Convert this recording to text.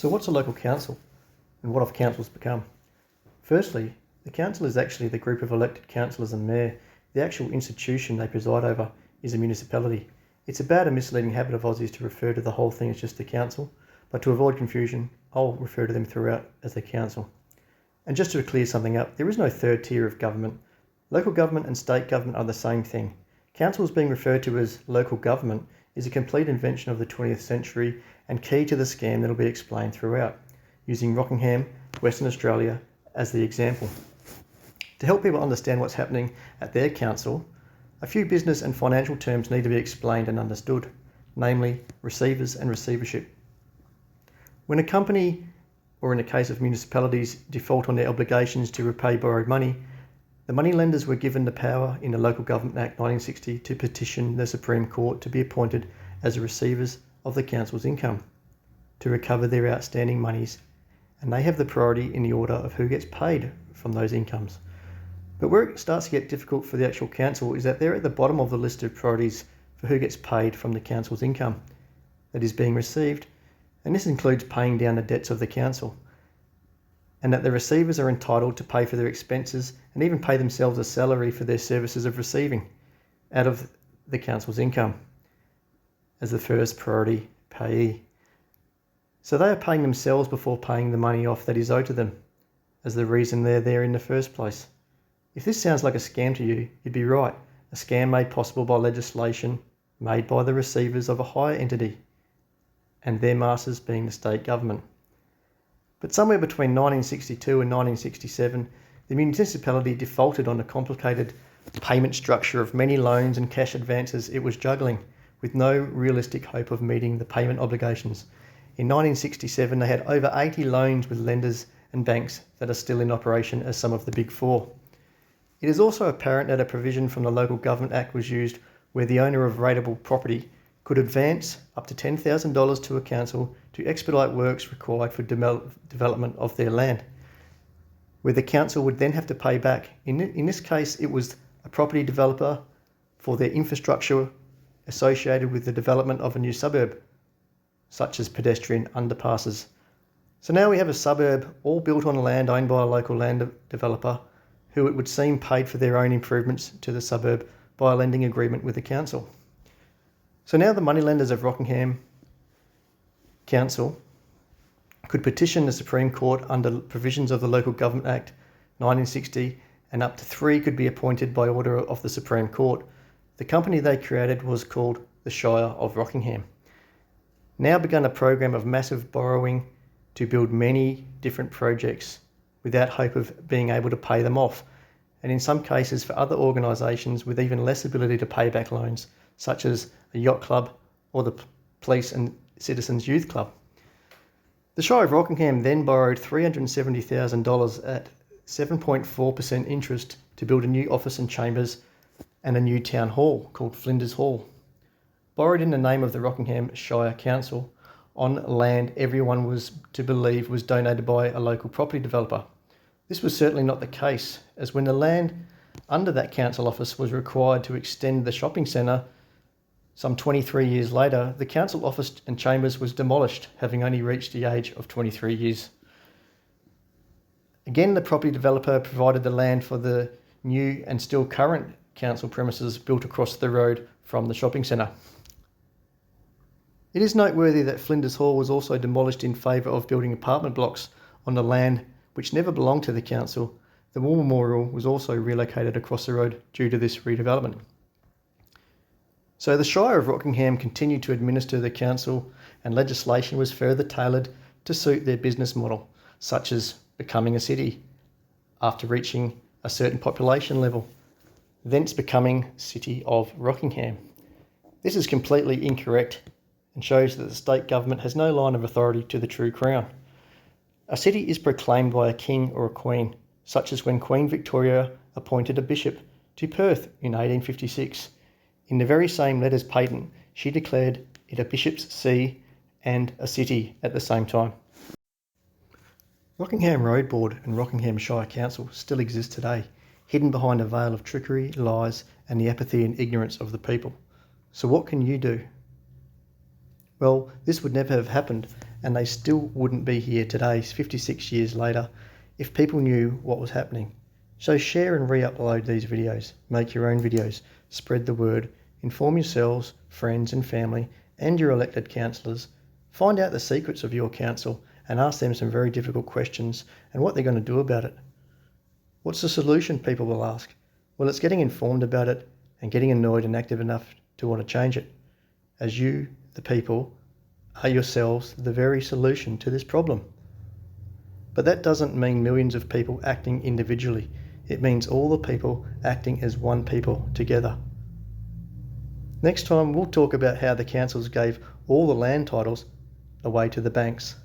So what's a local council, and what have councils become? Firstly, the council is actually the group of elected councillors and mayor. The actual institution they preside over is a municipality. It's a bad and misleading habit of Aussies to refer to the whole thing as just the council, but to avoid confusion, I'll refer to them throughout as the council. And just to clear something up, there is no third tier of government. Local government and state government are the same thing. Councils being referred to as local government is a complete invention of the 20th century and key to the scam that will be explained throughout, using Rockingham, Western Australia, as the example. To help people understand what's happening at their council, a few business and financial terms need to be explained and understood, namely receivers and receivership. When a company, or in the case of municipalities, default on their obligations to repay borrowed money, the moneylenders were given the power in the Local Government Act 1960 to petition the Supreme Court to be appointed as the receivers of the council's income to recover their outstanding monies, and they have the priority in the order of who gets paid from those incomes. But where it starts to get difficult for the actual council is that they're at the bottom of the list of priorities for who gets paid from the council's income that is being received, and this includes paying down the debts of the council, and that the receivers are entitled to pay for their expenses and even pay themselves a salary for their services of receiving out of the council's income as the first priority payee. So they are paying themselves before paying the money off that is owed to them as the reason they're there in the first place. If this sounds like a scam to you, you'd be right. A scam made possible by legislation made by the receivers of a higher entity and their masters being the state government. But somewhere between 1962 and 1967, the municipality defaulted on a complicated payment structure of many loans and cash advances it was juggling, with no realistic hope of meeting the payment obligations. In 1967, they had over 80 loans with lenders and banks that are still in operation as some of the big four. It is also apparent that a provision from the Local Government Act was used where the owner of rateable property could advance up to $10,000 to a council to expedite works required for development of their land, where the council would then have to pay back. In this case, it was a property developer for their infrastructure associated with the development of a new suburb, such as pedestrian underpasses. So now we have a suburb all built on land owned by a local land developer who it would seem paid for their own improvements to the suburb by a lending agreement with the council. So now the moneylenders of Rockingham Council could petition the Supreme Court under provisions of the Local Government Act 1960, and up to 3 could be appointed by order of the Supreme Court. The company they created was called the Shire of Rockingham. Now begun a program of massive borrowing to build many different projects without hope of being able to pay them off, and in some cases for other organisations with even less ability to pay back loans, such as a yacht club or the police and citizens youth club. The Shire of Rockingham then borrowed $370,000 at 7.4% interest to build a new office and chambers and a new town hall called Flinders Hall, borrowed in the name of the Rockingham Shire Council on land everyone was to believe was donated by a local property developer. This was certainly not the case, as when the land under that council office was required to extend the shopping centre some 23 years later, the council office and chambers was demolished, having only reached the age of 23 years. Again, the property developer provided the land for the new and still current council premises built across the road from the shopping centre. It is noteworthy that Flinders Hall was also demolished in favour of building apartment blocks on the land which never belonged to the council. The War Memorial was also relocated across the road due to this redevelopment. So the Shire of Rockingham continued to administer the council, and legislation was further tailored to suit their business model, such as becoming a city after reaching a certain population level, thence becoming City of Rockingham. This is completely incorrect and shows that the state government has no line of authority to the true crown. A city is proclaimed by a king or a queen, such as when Queen Victoria appointed a bishop to Perth in 1856. In the very same letters patent, she declared it a bishop's see and a city at the same time. Rockingham Road Board and Rockingham Shire Council still exist today, hidden behind a veil of trickery, lies, and the apathy and ignorance of the people. So what can you do? Well, this would never have happened and they still wouldn't be here today, 56 years later, if people knew what was happening. So share and re-upload these videos, make your own videos, spread the word, inform yourselves, friends and family, and your elected councillors. Find out the secrets of your council and ask them some very difficult questions and what they're going to do about it. What's the solution, people will ask? Well, it's getting informed about it and getting annoyed and active enough to want to change it, as you, the people, are yourselves the very solution to this problem. But that doesn't mean millions of people acting individually. It means all the people acting as one people together. Next time we'll talk about how the councils gave all the land titles away to the banks.